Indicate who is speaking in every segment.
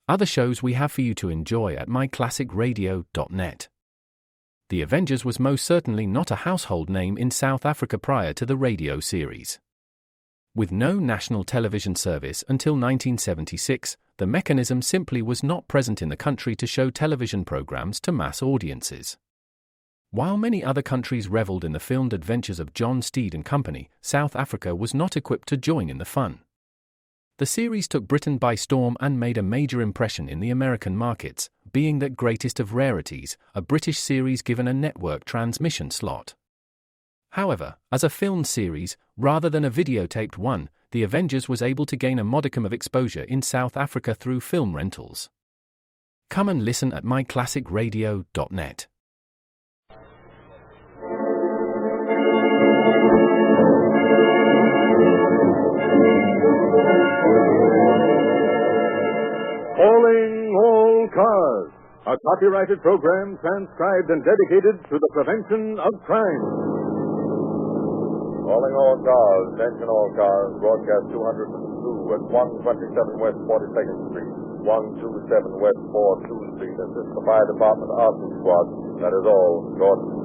Speaker 1: other shows we have for you to enjoy at myclassicradio.net. The Avengers was most certainly not a household name in South Africa prior to the radio series. With no national television service until 1976, the mechanism simply was not present in the country to show television programs to mass audiences. While many other countries reveled in the filmed adventures of John Steed and company, South Africa was not equipped to join in the fun. The series took Britain by storm and made a major impression in the American markets, being that greatest of rarities, a British series given a network transmission slot. However, as a filmed series, rather than a videotaped one, The Avengers was able to gain a modicum of exposure in South Africa through film rentals. Come and listen at myclassicradio.net.
Speaker 2: Calling all cars, a copyrighted program transcribed and dedicated to the prevention of crime.
Speaker 3: Calling all cars, attention all cars, broadcast 202 at 127 West 42nd Street, 127 West 42nd Street. This is the Fire Department Arson Squad. That is all. Gordon.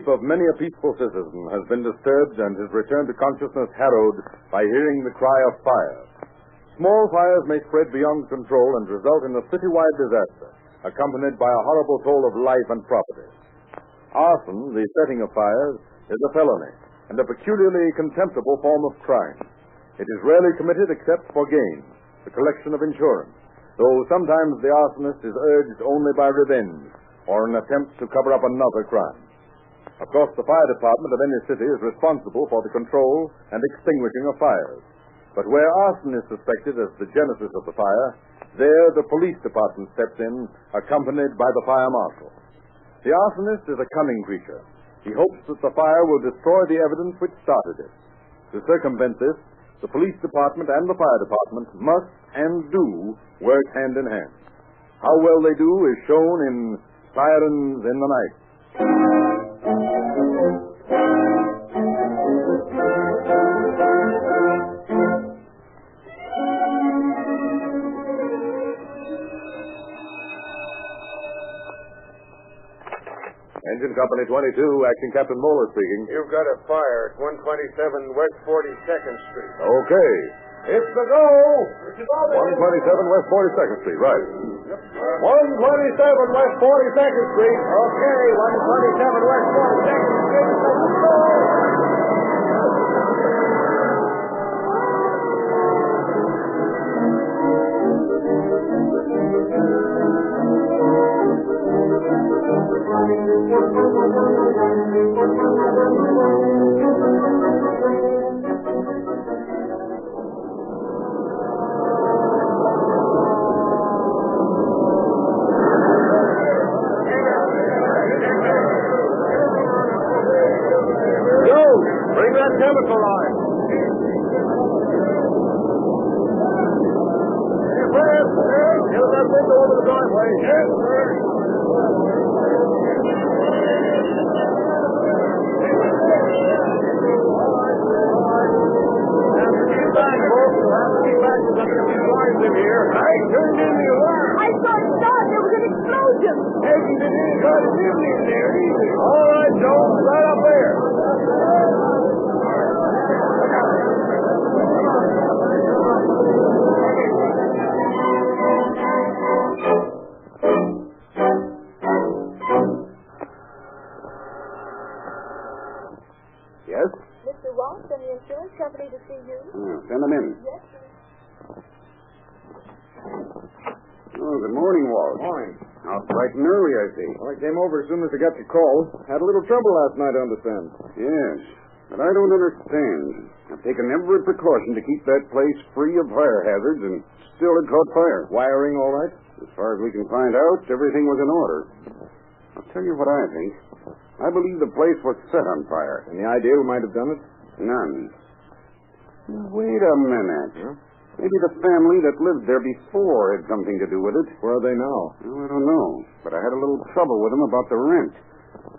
Speaker 3: Of many a peaceful citizen has been disturbed and his return to consciousness harrowed by hearing the cry of fire. Small fires may spread beyond control and result in a citywide disaster, accompanied by a horrible toll of life and property. Arson, the setting of fires, is a felony and a peculiarly contemptible form of crime. It is rarely committed except for gain, the collection of insurance, though sometimes the arsonist is urged only by revenge or an attempt to cover up another crime. Of course, the fire department of any city is responsible for the control and extinguishing of fires. But where arson is suspected as the genesis of the fire, there the police department steps in, accompanied by the fire marshal. The arsonist is a cunning creature. He hopes that the fire will destroy the evidence which started it. To circumvent this, the police department and the fire department must and do work hand in hand. How well they do is shown in Sirens in the Night. Engine Company 22, Acting Captain Moeller speaking.
Speaker 4: You've got a fire at 127 West 42nd Street.
Speaker 3: Okay.
Speaker 4: It's the go!
Speaker 3: 127 West 42nd Street, right.
Speaker 4: 127 West 42nd Street. Okay, 127 West 42nd Street. Let's go! Bring that chemical line. Hey, Fred, get that window over the driveway. Yes, sir. Get back, folks. We'll have to get back to the lines in here. I turned in the alarm.
Speaker 5: I saw it start. There was an explosion.
Speaker 4: Hasn't been anybody living in there either. All right, Jones, right up there.
Speaker 3: Yes?
Speaker 5: Mr. Ross and the insurance company to see you.
Speaker 3: Send them in.
Speaker 5: Yes, sir.
Speaker 3: Oh, good morning, Walt.
Speaker 2: Morning.
Speaker 3: Out bright and early, I see.
Speaker 2: Well, I came over as soon as I got your call. Had a little trouble last night, I understand.
Speaker 3: Yes, but I don't understand. I've taken every precaution to keep that place free of fire hazards, and still it caught fire.
Speaker 2: Wiring all right?
Speaker 3: As far as we can find out, everything was in order. I'll tell you what I think. I believe the place was set on fire.
Speaker 2: Any idea who might have done it?
Speaker 3: None. Wait a minute.
Speaker 2: Huh?
Speaker 3: Maybe the family that lived there before had something to do with it.
Speaker 2: Where are they now?
Speaker 3: Well, I don't know. But I had a little trouble with them about the rent.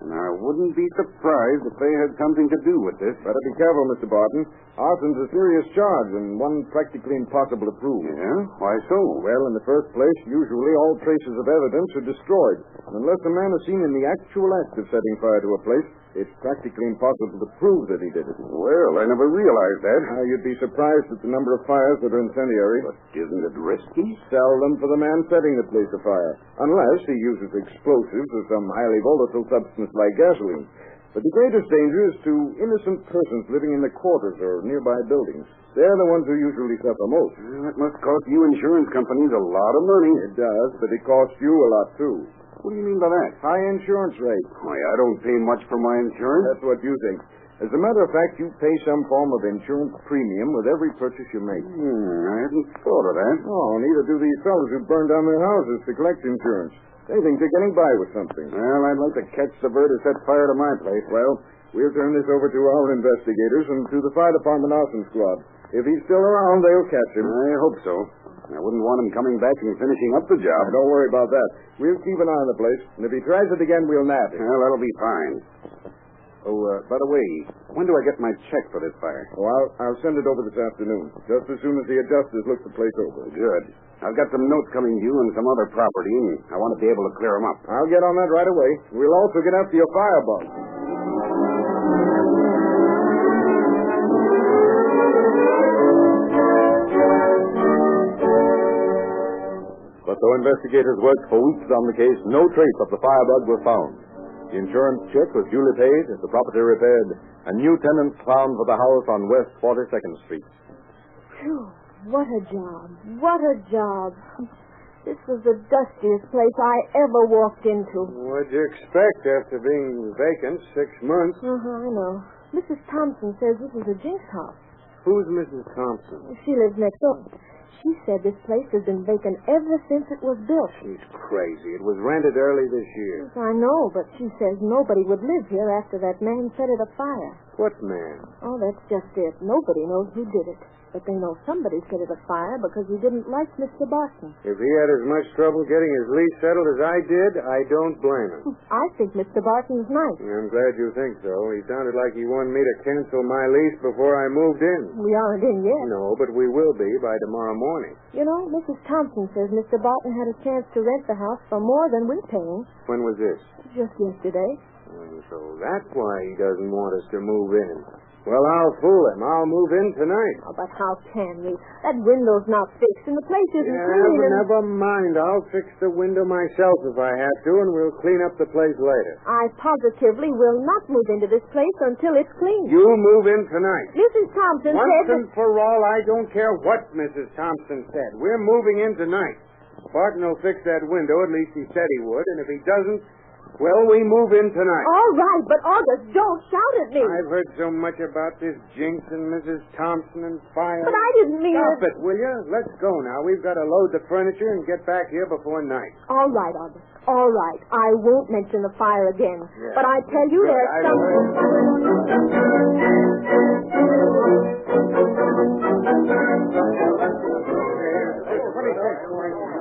Speaker 3: And I wouldn't be surprised if they had something to do with this.
Speaker 2: Better be careful, Mr. Barton. Arson's a serious charge and one practically impossible to prove.
Speaker 3: Yeah? Why so?
Speaker 2: Well, in the first place, usually all traces of evidence are destroyed. And unless a man is seen in the actual act of setting fire to a place, it's practically impossible to prove that he did it.
Speaker 3: Well, I never realized that.
Speaker 2: You'd be surprised at the number of fires that are incendiary.
Speaker 3: But isn't it risky?
Speaker 2: Seldom for the man setting the place afire, unless he uses explosives or some highly volatile substance like gasoline. But the greatest danger is to innocent persons living in the quarters or nearby buildings. They're the ones who usually suffer most.
Speaker 3: Well, that must cost you insurance companies a lot of money.
Speaker 2: It does, but it costs you a lot, too.
Speaker 3: What do you mean by that?
Speaker 2: High insurance rate.
Speaker 3: Why, I don't pay much for my insurance.
Speaker 2: That's what you think. As a matter of fact, you pay some form of insurance premium with every purchase you make.
Speaker 3: I hadn't thought of that.
Speaker 2: Oh, neither do these fellows who burn down their houses to collect insurance. They think they're getting by with something.
Speaker 3: Well, I'd like to catch the bird who set fire to my place.
Speaker 2: Well, we'll turn this over to our investigators and to the fire department arson squad. If he's still around, they'll catch him.
Speaker 3: I hope so. I wouldn't want him coming back and finishing up the job.
Speaker 2: Don't worry about that. We'll keep an eye on the place, and if he tries it again, we'll nab him.
Speaker 3: Well, that'll be fine. Oh, by the way, when do I get my check for this fire?
Speaker 2: Oh, I'll send it over this afternoon, just as soon as the adjusters look the place over.
Speaker 3: Good. I've got some notes coming due on some other property, and I want to be able to clear them up.
Speaker 2: I'll get on that right away. We'll also get after your firebug.
Speaker 3: But though investigators worked for weeks on the case, no trace of the firebug was found. The insurance check was duly paid, the property repaired, and new tenants found for the house on West 42nd Street.
Speaker 5: Phew, what a job. What a job. This was the dustiest place I ever walked into.
Speaker 2: What'd you expect after being vacant 6 months?
Speaker 5: I know. Mrs. Thompson says this is a Jinx house.
Speaker 2: Who's Mrs. Thompson?
Speaker 5: She lives next door. She said this place has been vacant ever since it was built.
Speaker 2: She's crazy. It was rented early this year.
Speaker 5: Yes, I know, but she says nobody would live here after that man set it afire.
Speaker 2: What man?
Speaker 5: Oh, that's just it. Nobody knows who did it. But they know somebody set it afire because he didn't like Mr. Barton.
Speaker 2: If he had as much trouble getting his lease settled as I did, I don't blame him.
Speaker 5: I think Mr. Barton's nice.
Speaker 2: I'm glad you think so. He sounded like he wanted me to cancel my lease before I moved in.
Speaker 5: We aren't in yet.
Speaker 2: No, but we will be by tomorrow morning.
Speaker 5: You know, Mrs. Thompson says Mr. Barton had a chance to rent the house for more than we're paying.
Speaker 2: When was this?
Speaker 5: Just yesterday.
Speaker 2: So that's why he doesn't want us to move in. Well, I'll fool him. I'll move in tonight.
Speaker 5: Oh, but how can we? That window's not fixed, and the place isn't clean.
Speaker 2: But never mind. I'll fix the window myself if I have to, and we'll clean up the place later.
Speaker 5: I positively will not move into this place until it's clean.
Speaker 2: You move in tonight.
Speaker 5: Mrs. Thompson
Speaker 2: Once
Speaker 5: said...
Speaker 2: and for all, I don't care what Mrs. Thompson said. We're moving in tonight. Barton will fix that window, at least he said he would, and if he doesn't,
Speaker 6: Well, we move in tonight.
Speaker 5: All right, but August, don't shout at me.
Speaker 6: I've heard so much about this Jinx and Mrs. Thompson and fire.
Speaker 5: But I didn't mean
Speaker 6: Stop it, will you? Let's go now. We've got to load the furniture and get back here before night.
Speaker 5: All right, August. All right. I won't mention the fire again.
Speaker 6: Yeah.
Speaker 5: But I tell you,
Speaker 6: Good,
Speaker 5: there's
Speaker 6: I
Speaker 5: something...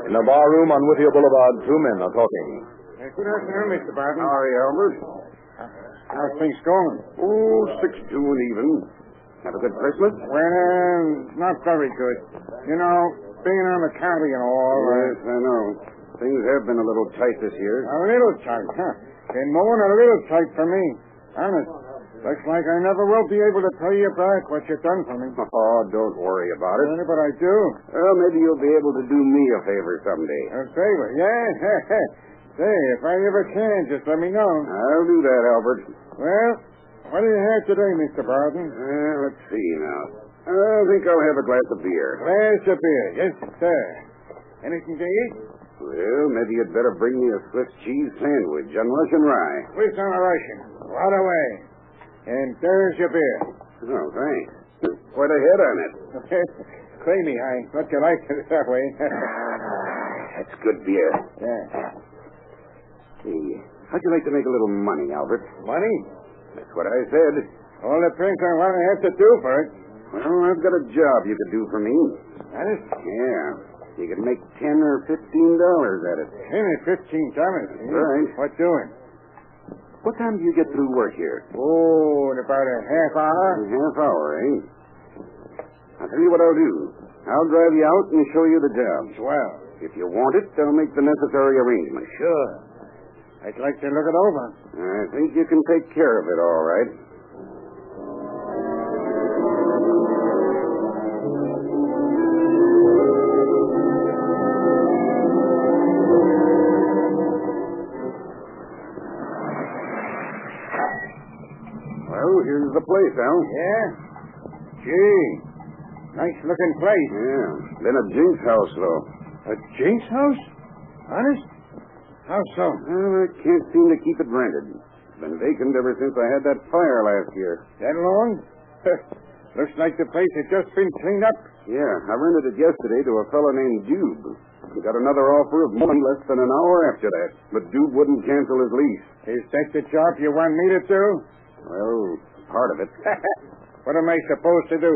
Speaker 3: In the bar room on Whittier Boulevard, two men are talking.
Speaker 6: Good afternoon, Mr. Barton.
Speaker 2: How are you, Albert?
Speaker 6: How's things going?
Speaker 2: Oh, 6-2 and even. Have a good Christmas?
Speaker 6: Well, not very good. You know, being on the county and all.
Speaker 2: Yes, I know. Things have been a little tight this year.
Speaker 6: A little tight, huh? Been more than a little tight for me. Honest. Looks like I never will be able to pay you back what you've done for me.
Speaker 2: Oh, don't worry about it.
Speaker 6: But I do.
Speaker 2: Well, maybe you'll be able to do me a favor someday.
Speaker 6: A favor? Yeah. Say, if I ever can, just let me know.
Speaker 2: I'll do that, Albert.
Speaker 6: Well, what do you have today, Mr. Barton?
Speaker 2: Let's see now. I think I'll have a glass of beer.
Speaker 6: Glass of beer. Yes, sir. Anything to eat?
Speaker 2: Well, maybe you'd better bring me a Swiss cheese sandwich on Russian rye.
Speaker 6: Swiss on a Russian. Right away. And there's your beer.
Speaker 2: Oh, thanks. Quite a head on it.
Speaker 6: Creamy, I thought you liked it that way.
Speaker 2: That's good beer.
Speaker 6: Yeah.
Speaker 2: Hey, how'd you like to make a little money, Albert?
Speaker 6: Money?
Speaker 2: That's what I said.
Speaker 6: All depends on what I have to do for it.
Speaker 2: Well, I've got a job you could do for me.
Speaker 6: Honest?
Speaker 2: Yeah. You could make $10 or $15 at it.
Speaker 6: $10 or $15.
Speaker 2: Right.
Speaker 6: What doing?
Speaker 2: What time do you get through work here?
Speaker 6: Oh, in about a half hour.
Speaker 2: A half hour, eh? I'll tell you what I'll do. I'll drive you out and show you the job.
Speaker 6: Swell.
Speaker 2: If you want it, I'll make the necessary arrangements.
Speaker 6: Sure. I'd like to look it over.
Speaker 2: I think you can take care of it all right. Well, here's the place, Al.
Speaker 6: Yeah? Gee, nice looking place.
Speaker 2: Yeah. Been a Jinx house, though.
Speaker 6: A Jinx house? Honest? How so?
Speaker 2: Well, I can't seem to keep it rented. It's been vacant ever since I had that fire last year.
Speaker 6: That long? Looks like the place had just been cleaned up.
Speaker 2: Yeah, I rented it yesterday to a fellow named Dube. He got another offer of money less than an hour after that, but Dube wouldn't cancel his lease.
Speaker 6: Is that the job you want me to do?
Speaker 2: Well, part of it.
Speaker 6: What am I supposed to do?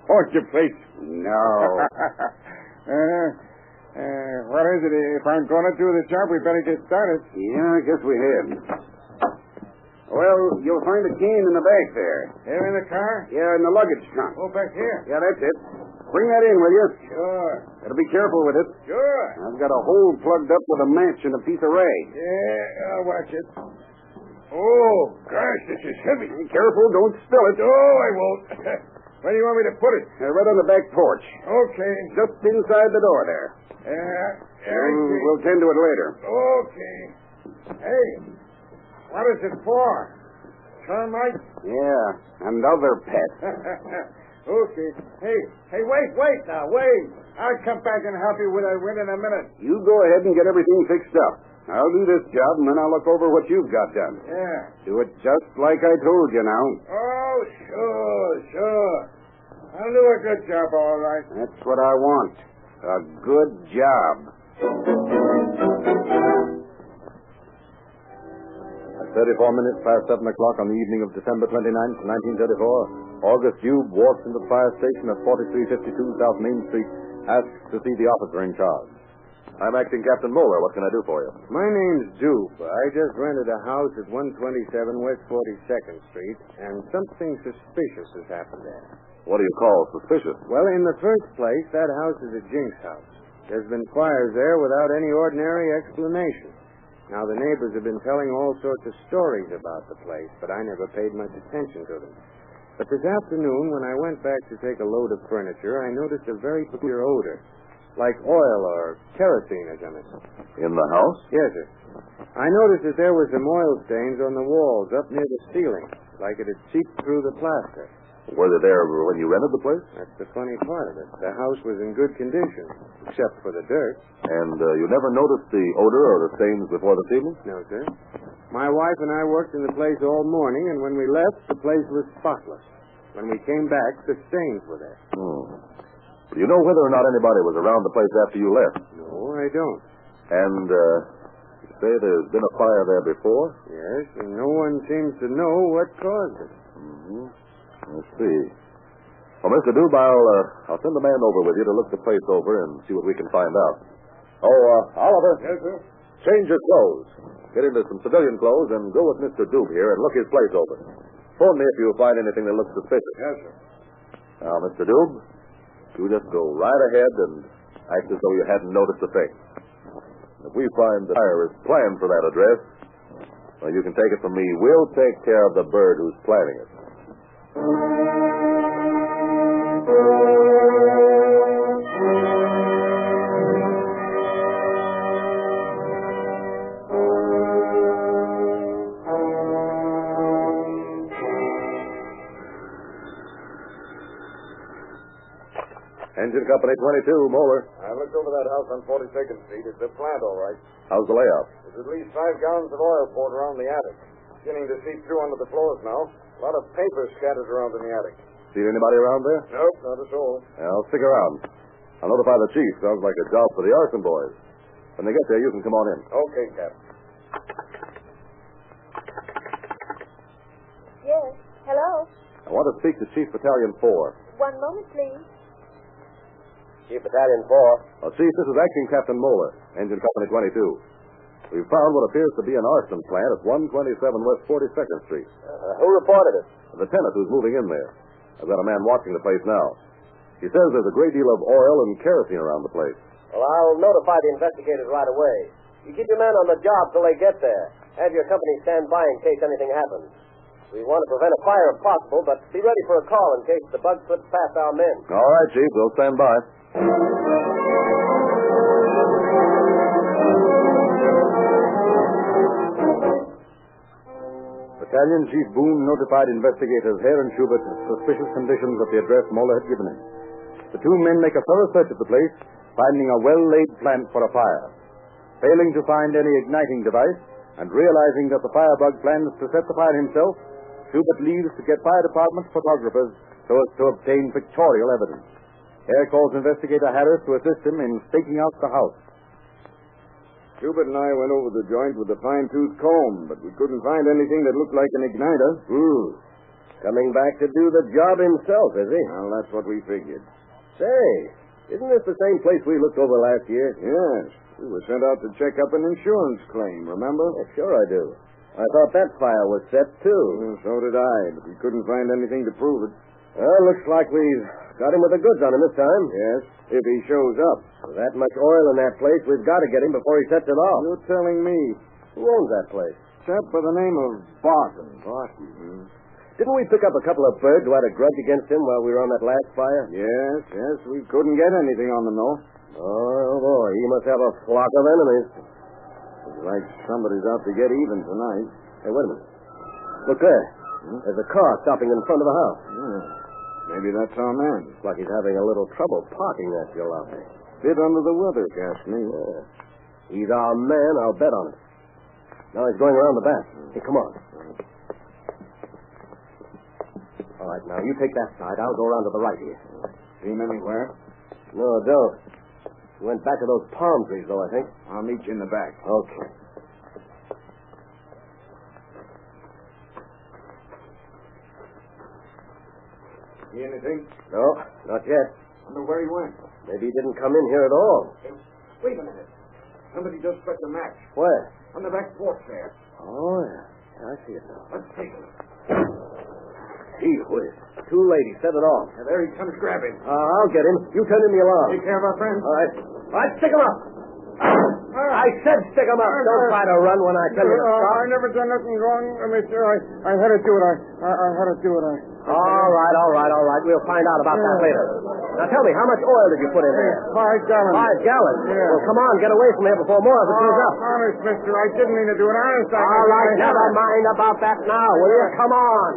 Speaker 6: Haunt your place?
Speaker 2: No.
Speaker 6: What is it? If I'm going to do the job, we better get started.
Speaker 2: Yeah, I guess we had. Well, you'll find a cane in the back there.
Speaker 6: Here in the car?
Speaker 2: Yeah, in the luggage trunk.
Speaker 6: Oh, back here?
Speaker 2: Yeah, that's it. Bring that in, will you?
Speaker 6: Sure.
Speaker 2: Gotta be careful with it.
Speaker 6: Sure.
Speaker 2: I've got a hole plugged up with a match and a piece of rag.
Speaker 6: Yeah, I'll watch it. Oh, gosh, this is heavy.
Speaker 2: Be careful, don't spill it.
Speaker 6: Oh, I won't. Where do you want me to put it?
Speaker 2: Right on the back porch.
Speaker 6: Okay.
Speaker 2: Just inside the door there. We'll tend to it later.
Speaker 6: Okay. Hey, what is it for? Termite?
Speaker 2: Yeah, and other pets.
Speaker 6: Okay. Hey, wait now, wait. I'll come back and help you with that wind in a minute.
Speaker 2: You go ahead and get everything fixed up. I'll do this job, and then I'll look over what you've got done.
Speaker 6: Yeah.
Speaker 2: Do it just like I told you now.
Speaker 6: Oh, sure. I'll do a good job, all right.
Speaker 2: That's what I want. A good job.
Speaker 3: At 34 minutes past 7 o'clock on the evening of December 29th, 1934, August Dube walks into the fire station at 4352 South Main Street, asks to see the officer in charge. I'm acting Captain Moeller. What can I do for you?
Speaker 6: My name's Dube. I just rented a house at 127 West 42nd Street, and something suspicious has happened there.
Speaker 3: What do you call suspicious?
Speaker 6: Well, in the first place, that house is a Jinx house. There's been fires there without any ordinary explanation. Now, the neighbors have been telling all sorts of stories about the place, but I never paid much attention to them. But this afternoon, when I went back to take a load of furniture, I noticed a very peculiar odor, like oil or kerosene or something.
Speaker 3: In the house?
Speaker 6: Yes, sir. I noticed that there were some oil stains on the walls up near the ceiling, like it had seeped through the plaster.
Speaker 3: Were they there when you rented the place?
Speaker 6: That's the funny part of it. The house was in good condition, except for the dirt.
Speaker 3: And you never noticed the odor or the stains before this evening?
Speaker 6: No, sir. My wife and I worked in the place all morning, and when we left, the place was spotless. When we came back, the stains were there.
Speaker 3: Do you know whether or not anybody was around the place after you left?
Speaker 6: No, I don't.
Speaker 3: And you say there's been a fire there before?
Speaker 6: Yes, and no one seems to know what caused it.
Speaker 3: Let's see. Well, Mr. Dube, I'll send a man over with you to look the place over and see what we can find out. Oliver.
Speaker 2: Yes, sir?
Speaker 3: Change your clothes. Get into some civilian clothes and go with Mr. Dube here and look his place over. Phone me if you find anything that looks suspicious.
Speaker 2: Yes, sir.
Speaker 3: Now, Mr. Dube, you just go right ahead and act as though you hadn't noticed a thing. If we find the fire is planned for that address, well, you can take it from me. We'll take care of the bird who's planning it. Engine Company 22, Moeller.
Speaker 2: I looked over that house on 42nd Street. It's a plant, all right.
Speaker 3: How's the layout?
Speaker 2: There's at least 5 gallons of oil poured around the attic. Beginning to seep through under the floors now. A lot of paper scattered around in the attic.
Speaker 3: See anybody around there?
Speaker 2: Nope, not a soul.
Speaker 3: Well, stick around. I'll notify the chief. Sounds like a job for the arson boys. When they get there, you can come on in.
Speaker 2: Okay, Cap.
Speaker 5: Yes. Hello.
Speaker 3: I want to speak to Chief Battalion 4.
Speaker 5: 1 moment, please.
Speaker 7: Chief Battalion 4.
Speaker 3: Chief, this is Acting Captain Moeller, Engine Company 22. We've found what appears to be an arson plant at 127 West 42nd Street.
Speaker 7: Who reported it?
Speaker 3: The tenant who's moving in there. I've got a man watching the place now. He says there's a great deal of oil and kerosene around the place.
Speaker 7: Well, I'll notify the investigators right away. You keep your men on the job till they get there. Have your company stand by in case anything happens. We want to prevent a fire if possible, but be ready for a call in case the bug slips past our men.
Speaker 3: All right, Chief. We'll stand by. Battalion Chief Boone notified investigators Hare and Schubert of suspicious conditions at the address Moeller had given him. The two men make a thorough search of the place, finding a well-laid plant for a fire. Failing to find any igniting device, and realizing that the firebug plans to set the fire himself, Schubert leaves to get fire department photographers so as to obtain pictorial evidence. Hare calls investigator Harris to assist him in staking out the house.
Speaker 2: Schubert and I went over the joint with a fine-tooth comb, but we couldn't find anything that looked like an igniter.
Speaker 7: Coming back to do the job himself, is he?
Speaker 2: Well, that's what we figured.
Speaker 7: Say, isn't this the same place we looked over last year?
Speaker 2: Yes. We were sent out to check up an insurance claim, remember?
Speaker 7: Yeah, sure I do. I thought that fire was set, too.
Speaker 2: So did I, but we couldn't find anything to prove it.
Speaker 7: Well, looks like we've got him with the goods on him this time.
Speaker 2: Yes, if he shows up.
Speaker 7: With that much oil in that place, we've got to get him before he sets it off.
Speaker 2: You're telling me.
Speaker 7: Who owns that place?
Speaker 2: Chap by the name of Barton.
Speaker 7: Barton. Didn't we pick up a couple of birds who had a grudge against him while we were on that last fire?
Speaker 2: Yes. We couldn't get anything on them, though.
Speaker 7: Oh, boy. He must have a flock of enemies.
Speaker 2: It's like somebody's out to get even tonight.
Speaker 7: Hey, wait a minute. Look there. There's a car stopping in front of the house.
Speaker 2: Maybe that's our man.
Speaker 7: Looks like he's having a little trouble parking that jalopy.
Speaker 2: Bit under the weather, if you ask me.
Speaker 7: He's our man, I'll bet on it. Now he's going around the back. Hey, come on. All right, now you take that side. I'll go around to the right here.
Speaker 2: See him anywhere?
Speaker 7: No, don't. He went back to those palm trees, though, I think.
Speaker 2: I'll meet you in the back.
Speaker 7: Okay.
Speaker 2: See anything?
Speaker 7: No, not yet.
Speaker 2: Wonder where he went.
Speaker 7: Maybe he didn't come in here at all.
Speaker 2: Hey, wait a minute. Somebody just struck a match.
Speaker 7: Where?
Speaker 2: On the back porch there.
Speaker 7: Oh, yeah. I see it now.
Speaker 2: Let's take a look.
Speaker 7: Gee whiz. Two ladies set it off.
Speaker 2: Now, there he comes grabbing.
Speaker 7: I'll get him. You turn in the alarm.
Speaker 2: Take care of our friend.
Speaker 7: All right. All right, stick him up. I said stick him up. Don't try to run when I tell you to stop.
Speaker 2: I never done nothing wrong, mister. I had to do it. I had to do it.
Speaker 7: All right. We'll find out about that later. Now tell me, how much oil did you put in there?
Speaker 2: 5 gallons.
Speaker 7: 5 gallons?
Speaker 2: Yeah.
Speaker 7: Well, come on, get away from here before more of it goes up.
Speaker 2: Honest, mister, I didn't mean to do it. Honest,
Speaker 7: All right, never mind about that now, will you? Come on.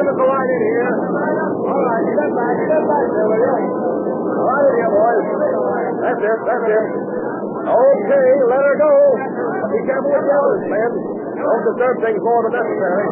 Speaker 4: give us a line in here. All right, step back there, will you? Right in here, boys. That's it. Okay, let her go. Be careful with the others, men. Don't disturb things more than necessary.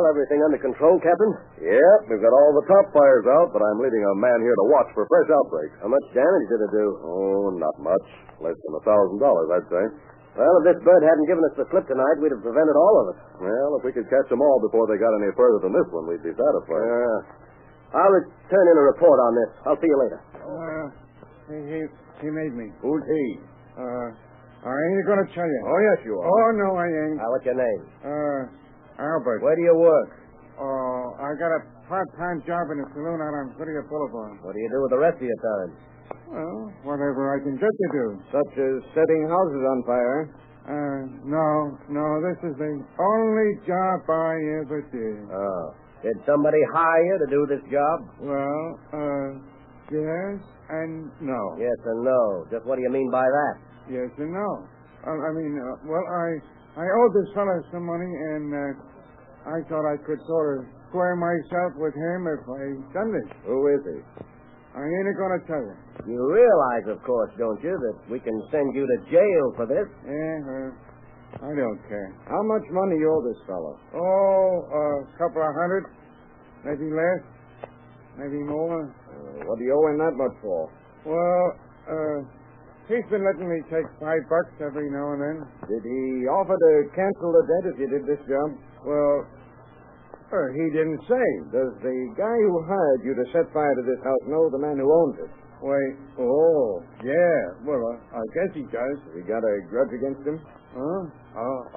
Speaker 7: Everything under control, Captain?
Speaker 3: Yep, we've got all the top fires out, but I'm leaving a man here to watch for fresh outbreaks.
Speaker 7: How much damage did it do?
Speaker 3: Oh, not much. Less than $1,000, I'd say.
Speaker 7: Well, if this bird hadn't given us the slip tonight, we'd have prevented all of it.
Speaker 3: Well, if we could catch them all before they got any further than this one, we'd be satisfied.
Speaker 7: I'll return in a report on this. I'll see you later.
Speaker 8: He made me.
Speaker 3: Who's he?
Speaker 8: I ain't going to tell you.
Speaker 3: Oh, yes, you are.
Speaker 8: Oh, no, I ain't.
Speaker 7: What's your name?
Speaker 8: Albert.
Speaker 7: Where do you work?
Speaker 8: Oh, I got a part-time job in a saloon out on Whittier Boulevard.
Speaker 7: What do you do with the rest of your time?
Speaker 8: Well, whatever I can get to do.
Speaker 6: Such as setting houses on fire.
Speaker 8: No, this is the only job I ever did.
Speaker 7: Oh. Did somebody hire you to do this job?
Speaker 8: Well, yes and no.
Speaker 7: Yes and no. Just what do you mean by that?
Speaker 8: Yes and no. I owed this fella some money, and I thought I could sort of square myself with him if I done this.
Speaker 3: Who is he?
Speaker 8: I ain't going to tell you.
Speaker 7: You realize, of course, don't you, that we can send you to jail for this?
Speaker 8: Yeah, I don't care.
Speaker 6: How much money you owe this fellow?
Speaker 8: Oh, a couple of hundred, maybe less, maybe more.
Speaker 6: What do you owe him that much for?
Speaker 8: Well, he's been letting me take $5 every now and then.
Speaker 6: Did he offer to cancel the debt if you did this job?
Speaker 8: Well, he didn't say.
Speaker 6: Does the guy who hired you to set fire to this house know the man who owns it?
Speaker 8: Wait. Oh, yeah. Well, I guess he does.
Speaker 6: Have you got a grudge against him?
Speaker 8: Huh?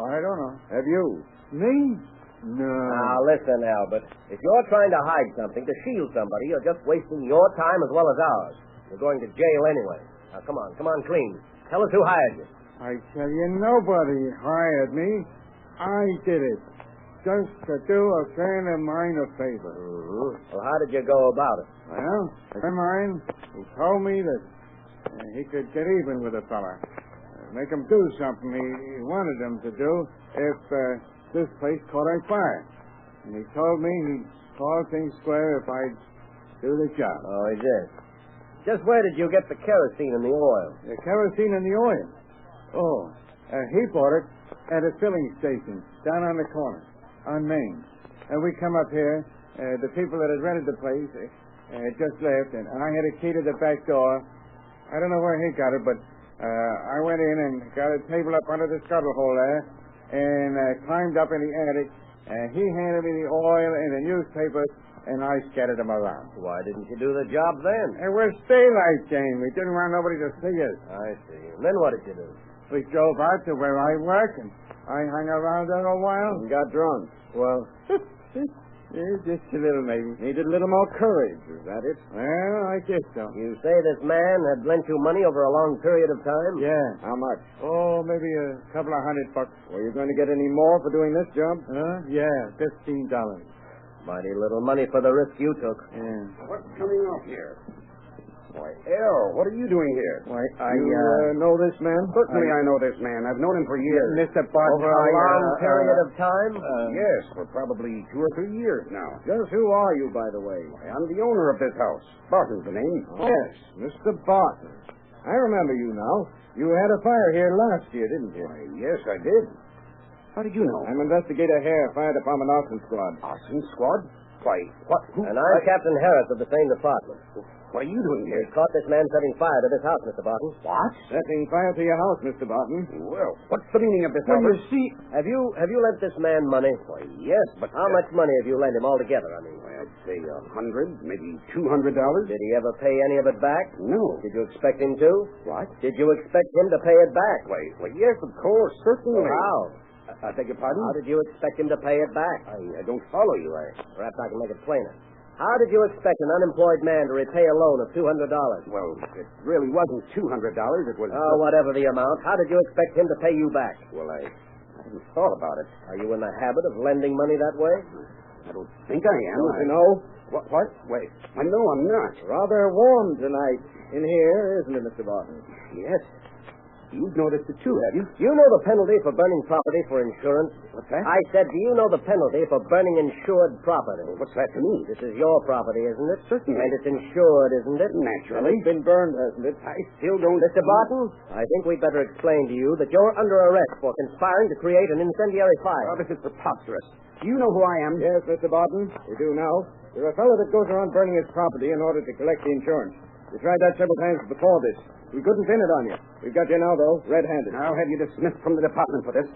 Speaker 8: I don't know.
Speaker 6: Have you?
Speaker 8: Me? No.
Speaker 7: Now, listen, Albert. If you're trying to hide something, to shield somebody, you're just wasting your time as well as ours. You're going to jail anyway. Now, come on, clean. Tell us who hired you.
Speaker 8: I tell you, nobody hired me. I did it. Just to do a friend of mine a favor.
Speaker 7: Mm-hmm. Well, how did you go about it?
Speaker 8: Well, a friend of mine, he told me that he could get even with a fella. Make him do something he wanted him to do if this place caught on fire. And he told me he'd call things square if I'd do the job.
Speaker 7: Oh, he did. Just where did you get the kerosene and the oil?
Speaker 8: The kerosene and the oil? Oh, he bought it at a filling station down on the corner on Main. And we come up here. The people that had rented the place just left, and I had a key to the back door. I don't know where he got it, but I went in and got a table up under the scuttle hole there and climbed up in the attic. He handed me the oil and the newspapers, and I scattered them around.
Speaker 7: Why didn't you do the job then?
Speaker 8: It was daylight, Jane. We didn't want nobody to see us.
Speaker 7: I see. And then what did you do?
Speaker 8: We drove out to where I work, and I hung around there a while.
Speaker 6: And got drunk.
Speaker 8: Well, just a little, maybe.
Speaker 6: Needed a little more courage. Is that it?
Speaker 8: Well, I guess so.
Speaker 7: You say this man had lent you money over a long period of time?
Speaker 8: Yeah.
Speaker 6: How much?
Speaker 8: Oh, maybe a couple of $100.
Speaker 6: Were you going to get any more for doing this job?
Speaker 8: Yeah, $15.
Speaker 7: Mighty little money for the risk you took.
Speaker 8: Yeah.
Speaker 6: What's coming up here? Why, Al, what are you doing here?
Speaker 8: Why,
Speaker 6: You know this man? Certainly I know this man. I've known him for years.
Speaker 8: Mr. Barton.
Speaker 7: Over a long period of time?
Speaker 6: Yes, for probably 2 or 3 years now. Just who are you, by the way? I'm the owner of this house. Barton's the name. Yes, Mr. Barton. I remember you now. You had a fire here last year, didn't you? Why, yes, I did. How did you know? I'm Investigator Hare, Fire Department Arson Squad. Arson Squad? Why, what?
Speaker 7: And I'm Captain Harris of the same department.
Speaker 6: What are you doing here?
Speaker 7: We caught this man setting fire to this house, Mr. Barton.
Speaker 6: What? Setting fire to your house, Mr. Barton. Well, what's the meaning of this?
Speaker 8: Well, you see...
Speaker 7: Have you lent this man money?
Speaker 6: Why, yes, but...
Speaker 7: How much money have you lent him altogether, I mean?
Speaker 6: Why, I'd say $100, maybe $200.
Speaker 7: Did he ever pay any of it back?
Speaker 6: No.
Speaker 7: Did you expect him to?
Speaker 6: What?
Speaker 7: Did you expect him to pay it back?
Speaker 6: Why, yes, of course, certainly.
Speaker 7: Well, how?
Speaker 6: I beg your pardon?
Speaker 7: How did you expect him to pay it back?
Speaker 6: I don't follow you.
Speaker 7: Perhaps I can make it plainer. How did you expect an unemployed man to repay a loan of $200?
Speaker 6: Well, it really wasn't $200. It was...
Speaker 7: Oh, whatever the amount. How did you expect him to pay you back?
Speaker 6: Well, I hadn't thought about it.
Speaker 7: Are you in the habit of lending money that way?
Speaker 6: I don't think I am.
Speaker 7: Don't you know?
Speaker 4: What? Wait. No, I'm not.
Speaker 7: Rather warm tonight in here, isn't it, Mr. Barton?
Speaker 4: Yes. You've noticed it too, have you?
Speaker 7: You know the penalty for burning property for insurance?
Speaker 4: What's that?
Speaker 7: I said, do you know the penalty for burning insured property?
Speaker 4: What's that to me?
Speaker 7: This is your property, isn't it?
Speaker 4: Certainly.
Speaker 7: And it's insured, isn't it?
Speaker 4: Naturally.
Speaker 7: It's been burned, hasn't it?
Speaker 4: I still don't...
Speaker 7: Mr. Barton, I think we'd better explain to you that you're under arrest for conspiring to create an incendiary fire.
Speaker 4: Oh, this is preposterous. Do you know who I am?
Speaker 8: Yes, Mr. Barton, we do now. You're a fellow that goes around burning his property in order to collect the insurance. We tried that several times before this. We couldn't pin it on you. We've got you now, though, red-handed.
Speaker 4: I'll have you dismissed from the department for this.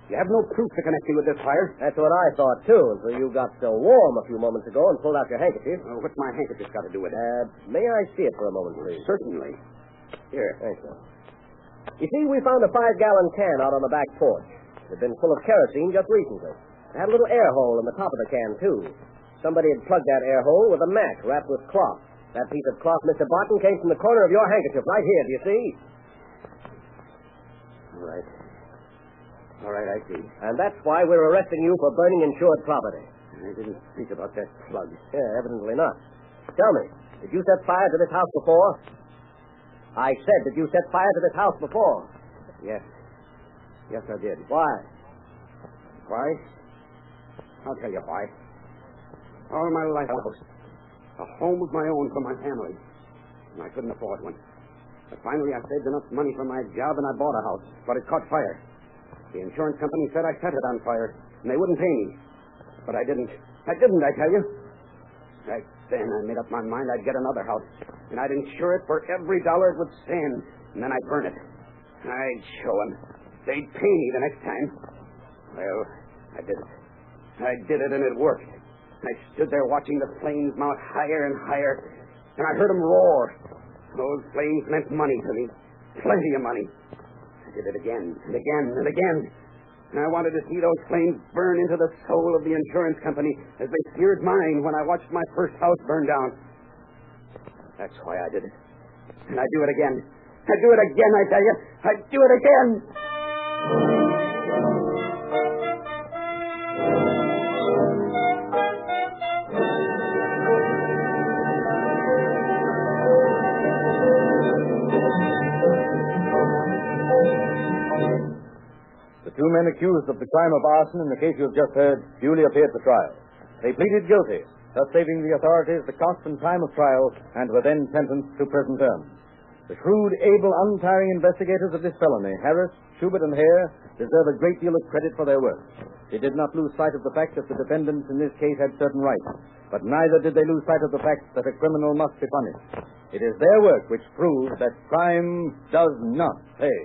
Speaker 4: You have no proof to connect me with this fire.
Speaker 7: That's what I thought, too, until you got so warm a few moments ago and pulled out your handkerchief.
Speaker 4: Oh, what's my handkerchief got to do with it?
Speaker 7: May I see it for a moment, please?
Speaker 4: Certainly. Here.
Speaker 7: Thanks, sir. You see, we found a 5-gallon can out on the back porch. It had been full of kerosene just recently. It had a little air hole in the top of the can, too. Somebody had plugged that air hole with a match wrapped with cloth. That piece of cloth, Mr. Barton, came from the corner of your handkerchief right here, do you see?
Speaker 4: All right, I see.
Speaker 7: And that's why we're arresting you for burning insured property.
Speaker 4: I didn't think about that plug.
Speaker 7: Yeah, evidently not. Tell me, did you set fire to this house before? I said, did you set fire to this house before?
Speaker 4: Yes. Yes, I did.
Speaker 7: Why?
Speaker 4: Why? I'll tell you why. All my life, a home of my own for my family. And I couldn't afford one. But finally, I saved enough money for my job, and I bought a house. But it caught fire. The insurance company said I set it on fire, and they wouldn't pay me. But I didn't. I tell you. Right then, I made up my mind I'd get another house, and I'd insure it for every dollar it would stand, and then I'd burn it. I'd show them. They'd pay me the next time. Well, I did it. I did it, and it worked. I stood there watching the flames mount higher and higher, and I heard them roar. Those flames meant money to me. Plenty of money. I did it again and again and again. And I wanted to see those flames burn into the soul of the insurance company as they seared mine when I watched my first house burn down. That's why I did it. And I'd do it again. I'd do it again, I tell you. I'd do it again.
Speaker 3: The two men accused of the crime of arson in the case you have just heard duly appeared for trial. They pleaded guilty, thus saving the authorities the cost and time of trial, and were then sentenced to prison terms. The shrewd, able, untiring investigators of this felony, Harris, Schubert, and Hare, deserve a great deal of credit for their work. They did not lose sight of the fact that the defendants in this case had certain rights, but neither did they lose sight of the fact that a criminal must be punished. It is their work which proves that crime does not pay.